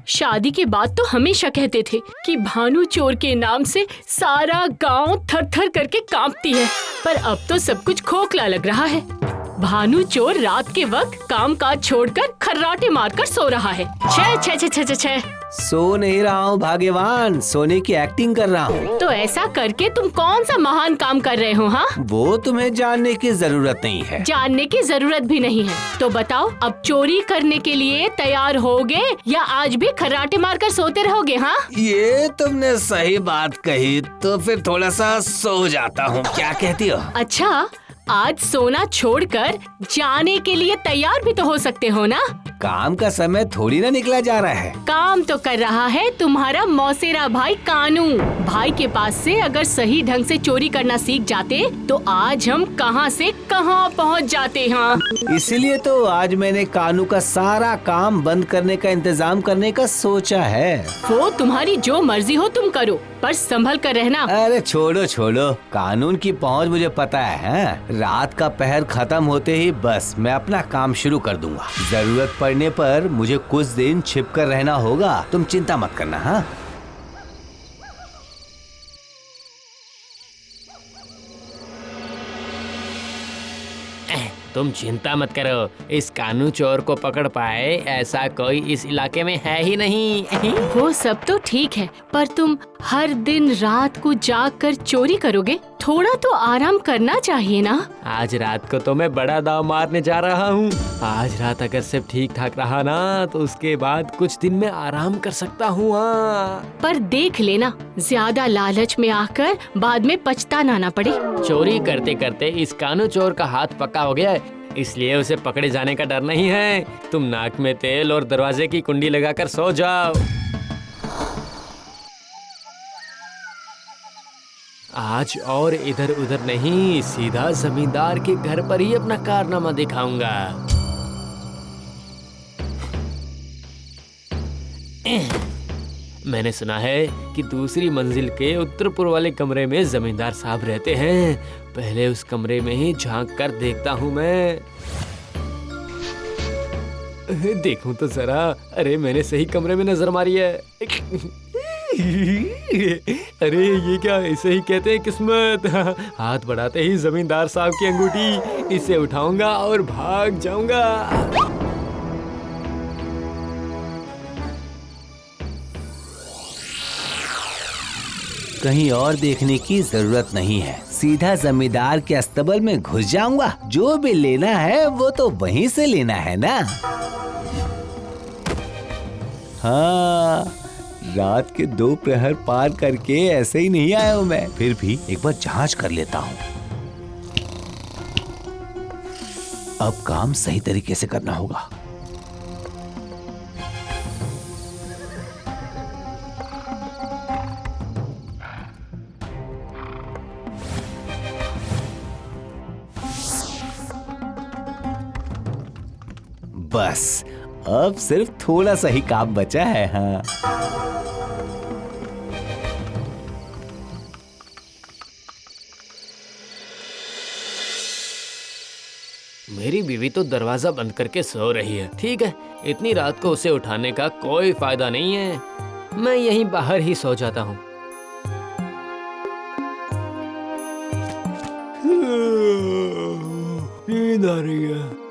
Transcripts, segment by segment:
शादी के बाद तो हमेशा कहते थे कि भानु चोर के नाम से सारा गांव थर थर करके कांपती है, पर अब तो सब कुछ खोखला लग रहा है। भानु चोर रात के वक्त काम काज छोड़कर खर्राटे मारकर सो रहा है। छे छे छे छे छे छे। सो नहीं रहा हूँ भाग्यवान, सोने की एक्टिंग कर रहा हूँ। तो ऐसा करके तुम कौन सा महान काम कर रहे हो? हाँ, वो तुम्हें जानने की जरूरत नहीं है। जानने की जरूरत भी नहीं है। तो बताओ, अब चोरी करने के लिए तैयार होगे या आज भी खर्राटे मारकर सोते रहोगे? हाँ, ये तुमने सही बात कही, तो फिर थोड़ा सा सो जाता हूँ, क्या कहती हो? अच्छा, आज सोना छोड़कर जाने के लिए तैयार भी तो हो सकते हो ना? काम का समय थोड़ी ना निकला जा रहा है। काम तो कर रहा है तुम्हारा मौसेरा भाई कानू। भाई के पास से अगर सही ढंग से चोरी करना सीख जाते तो आज हम कहां से कहां पहुंच जाते। हाँ, इसीलिए तो आज मैंने कानू का सारा काम बंद करने का इंतजाम करने का सोचा है। वो तुम्हारी जो मर्जी हो तुम करो, पर संभल कर रहना। अरे छोड़ो छोड़ो, कानून की पहुंच मुझे पता है। रात का पहर खत्म होते ही बस मैं अपना काम शुरू कर दूंगा। जरूरत पड़ने पर मुझे कुछ दिन छिपकर रहना होगा, तुम चिंता मत करना। हाँ, तुम चिंता मत करो, इस कानू चोर को पकड़ पाए ऐसा कोई इस इलाके में है ही नहीं। वो सब तो ठीक है, पर तुम हर दिन रात को जाग कर चोरी करोगे, थोड़ा तो आराम करना चाहिए ना। आज रात को तो मैं बड़ा दाव मारने जा रहा हूँ। आज रात अगर सब ठीक ठाक रहा ना तो उसके बाद कुछ दिन में आराम कर सकता हूँ। पर देख लेना, ज्यादा लालच में आकर बाद में पछताना ना पड़े। चोरी करते करते इस कानू चोर का हाथ पक्का हो गया है, इसलिए उसे पकड़े जाने का डर नहीं है। तुम नाक में तेल और दरवाजे की कुंडी लगाकर सो जाओ। आज और इधर उधर नहीं, सीधा जमींदार के घर पर ही अपना कारनामा दिखाऊंगा। मैंने सुना है कि दूसरी मंजिल के उत्तर पूर्व वाले कमरे में जमींदार साहब रहते हैं। पहले उस कमरे में ही झांक कर देखता हूँ मैं। देखूं तो जरा, अरे मैंने सही कमरे में नजर मारी है। अरे ये क्या, इसे ही कहते हैं किस्मत। हाथ बढ़ाते ही जमींदार साहब की अंगूठी, इसे उठाऊंगा और भाग जाऊंगा। कहीं और देखने की जरूरत नहीं है, सीधा जमींदार के अस्तबल में घुस जाऊंगा। जो भी लेना है वो तो वहीं से लेना है ना। हाँ, रात के 2 प्रहर पार करके ऐसे ही नहीं आया हूँ मैं। फिर भी एक बार जांच कर लेता हूँ। अब काम सही तरीके से करना होगा। बस अब सिर्फ थोड़ा सा ही काम बचा है। हाँ, मेरी बीवी तो दरवाजा बंद करके सो रही है। ठीक है, इतनी रात को उसे उठाने का कोई फायदा नहीं है, मैं यहीं बाहर ही सो जाता हूँ। नींद आ रही है।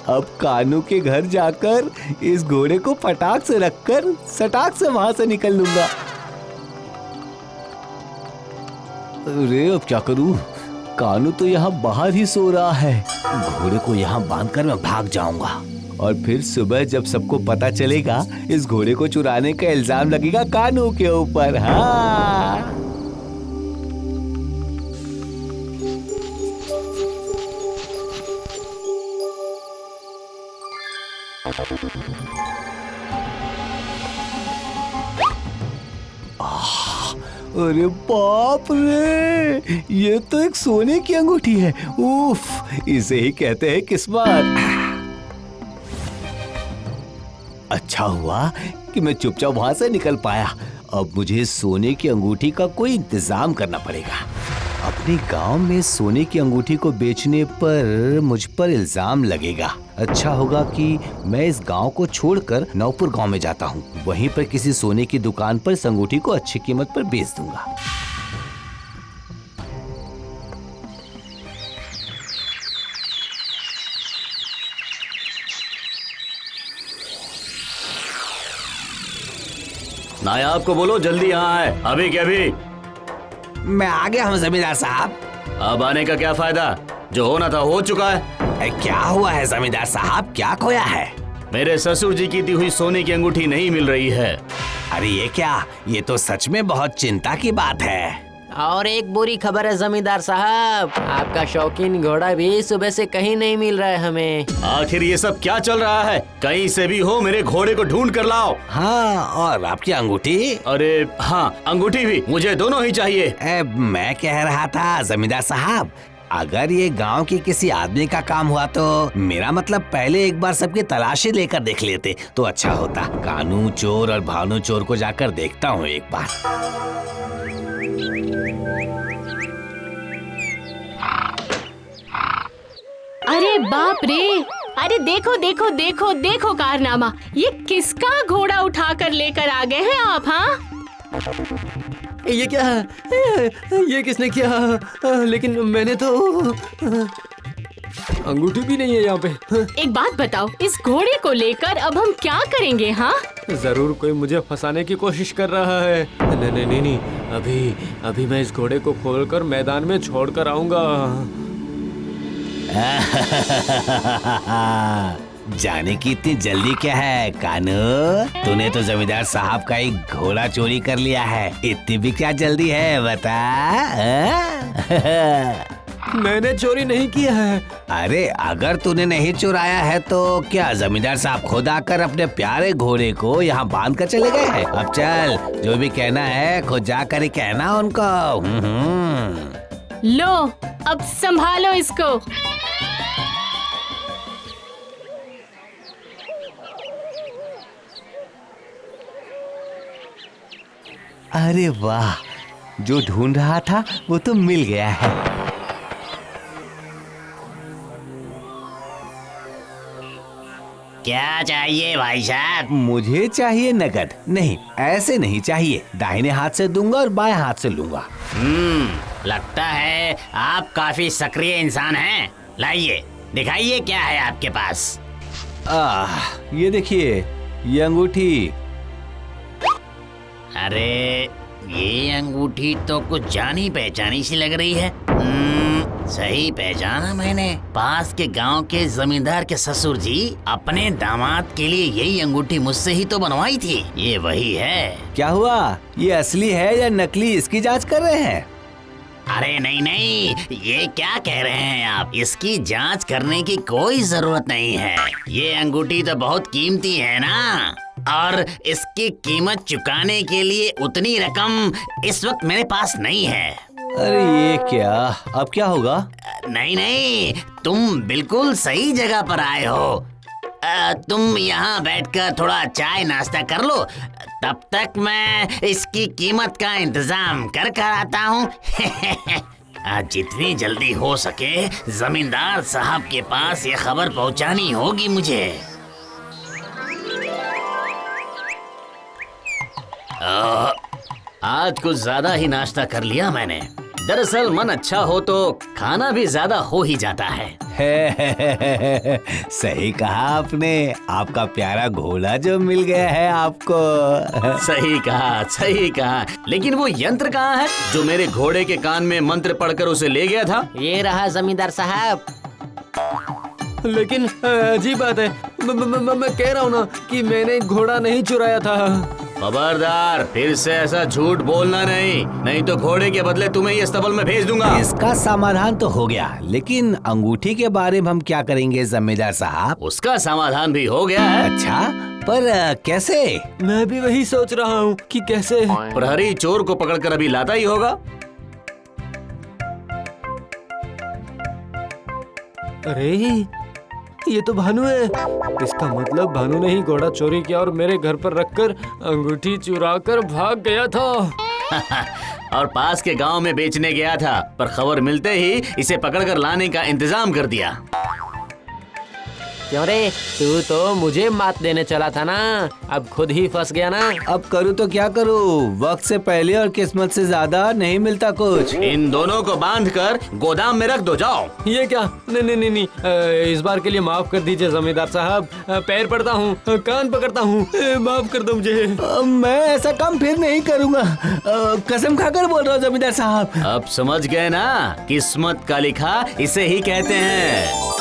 अब कानू के घर जाकर इस घोड़े को फटाक से रखकर सटाक से वहां से निकल लूंगा। अरे अब क्या करूं? कानू तो यहाँ बाहर ही सो रहा है। घोड़े को यहाँ बांधकर मैं भाग जाऊंगा और फिर सुबह जब सबको पता चलेगा इस घोड़े को चुराने का इल्जाम लगेगा कानू के ऊपर। हाँ, अरे बाप रे, ये तो एक सोने की अंगूठी है। उफ, इसे ही कहते हैं किस्मत। अच्छा हुआ कि मैं चुपचाप वहां से निकल पाया। अब मुझे सोने की अंगूठी का कोई इंतजाम करना पड़ेगा। अपने गांव में सोने की अंगूठी को बेचने पर मुझ पर इल्जाम लगेगा। अच्छा होगा कि मैं इस गांव को छोड़कर नौपुर गांव में जाता हूँ। वहीं पर किसी सोने की दुकान पर इस अंगूठी को अच्छी कीमत पर बेच दूंगा। नायाब को बोलो जल्दी यहाँ आए, अभी के अभी। मैं आ गया हूँ जमींदार साहब। अब आने का क्या फायदा, जो होना था हो चुका है। क्या हुआ है जमींदार साहब, क्या खोया है? मेरे ससुर जी की दी हुई सोने की अंगूठी नहीं मिल रही है। अरे ये क्या, ये तो सच में बहुत चिंता की बात है। और एक बुरी खबर है जमींदार साहब, आपका शौकीन घोड़ा भी सुबह से कहीं नहीं मिल रहा है हमें। आखिर ये सब क्या चल रहा है? कहीं से भी हो मेरे घोड़े को ढूंढ कर लाओ। हाँ, और आपकी अंगूठी? अरे हाँ, अंगूठी भी, मुझे दोनों ही चाहिए। मैं कह रहा था जमींदार साहब, अगर ये गांव के किसी आदमी का काम हुआ तो मेरा मतलब पहले एक बार सबकी तलाशी लेकर देख लेते तो अच्छा होता। कानू चोर और भानु चोर को जाकर देखता हूँ एक बार। अरे बाप रे, अरे देखो देखो देखो देखो कारनामा, ये किसका घोड़ा उठाकर लेकर आ गए हैं आप? हाँ, ये क्या है? ये किसने किया? लेकिन मैंने तो अंगूठी भी नहीं है यहाँ पे। एक बात बताओ, इस घोड़े को लेकर अब हम क्या करेंगे? हाँ, जरूर कोई मुझे फंसाने की कोशिश कर रहा है। नहीं नहीं नहीं नहीं, अभी मैं इस घोड़े को खोलकर मैदान में छोड़ कर आऊंगा। जाने की इतनी जल्दी क्या है कानू? तूने तो जमींदार साहब का एक घोड़ा चोरी कर लिया है, इतनी भी क्या जल्दी है बता? मैंने चोरी नहीं किया है। अरे अगर तूने नहीं चुराया है तो क्या जमींदार साहब खुद आकर अपने प्यारे घोड़े को यहाँ बांध कर चले गए हैं? अब चल, जो भी कहना है खुद जाकर ही कहना उनको। लो अब संभालो इसको। अरे वाह, जो ढूंढ रहा था वो तो मिल गया है। क्या चाहिए भाई साहब? मुझे चाहिए नगद। नहीं, ऐसे नहीं चाहिए, दाहिने हाथ से दूंगा और बाएं हाथ से लूंगा। लगता है आप काफी सक्रिय इंसान हैं। लाइए, दिखाइए क्या है आपके पास। ये देखिए, ये अंगूठी। अरे ये अंगूठी तो कुछ जानी पहचानी सी लग रही है। सही पहचाना मैंने, पास के गांव के जमींदार के ससुर जी अपने दामाद के लिए यही अंगूठी मुझसे ही तो बनवाई थी। ये वही है। क्या हुआ, ये असली है या नकली, इसकी जांच कर रहे हैं? अरे नहीं नहीं, ये क्या कह रहे हैं आप? इसकी जांच करने की कोई जरूरत नहीं है। ये अंगूठी तो बहुत कीमती है ना, और इसकी कीमत चुकाने के लिए उतनी रकम इस वक्त मेरे पास नहीं है। अरे ये क्या, अब क्या होगा? नहीं नहीं, तुम बिल्कुल सही जगह पर आए हो। तुम यहाँ बैठकर थोड़ा चाय नाश्ता कर लो, तब तक मैं इसकी कीमत का इंतजाम कर कर आता हूँ। जितनी जल्दी हो सके जमींदार साहब के पास ये खबर पहुँचानी होगी मुझे। आज कुछ ज्यादा ही नाश्ता कर लिया मैंने। दरअसल मन अच्छा हो तो खाना भी ज्यादा हो ही जाता है। सही कहा आपने, आपका प्यारा घोड़ा जो मिल गया है आपको। सही कहा। लेकिन वो यंत्र कहाँ है जो मेरे घोड़े के कान में मंत्र पढ़कर उसे ले गया था? ये रहा जमींदार साहब। लेकिन अजीब बात है, मैं कह रहा हूँ ना कि मैंने घोड़ा नहीं चुराया था। खबरदार, फिर से ऐसा झूठ बोलना नहीं तो घोड़े के बदले तुम्हें ये अस्तबल में भेज दूंगा। इसका समाधान तो हो गया, लेकिन अंगूठी के बारे में हम क्या करेंगे जमींदार साहब? उसका समाधान भी हो गया है। अच्छा, पर कैसे? मैं भी वही सोच रहा हूँ कि कैसे। प्रहरी चोर को पकड़कर अभी लाता ही होगा। अरे ये तो भानु है। इसका मतलब भानु ने ही घोड़ा चोरी किया और मेरे घर पर रखकर अंगूठी चुरा कर भाग गया था। और पास के गांव में बेचने गया था, पर खबर मिलते ही इसे पकड़कर लाने का इंतजाम कर दिया। क्यों रे, तू तो मुझे मात देने चला था ना, अब खुद ही फंस गया ना। अब करूँ तो क्या करूँ, वक्त से पहले और किस्मत से ज्यादा नहीं मिलता कुछ। इन दोनों को बांधकर गोदाम में रख दो, जाओ। ये क्या? नहीं, इस बार के लिए माफ कर दीजिए जमींदार साहब, पैर पड़ता हूँ, कान पकड़ता हूँ, माफ कर दो मुझे। मैं ऐसा काम फिर नहीं करूँगा, कसम खाकर बोल रहा हूँ जमींदार साहब। अब समझ गए ना, किस्मत का लिखा इसे ही कहते हैं।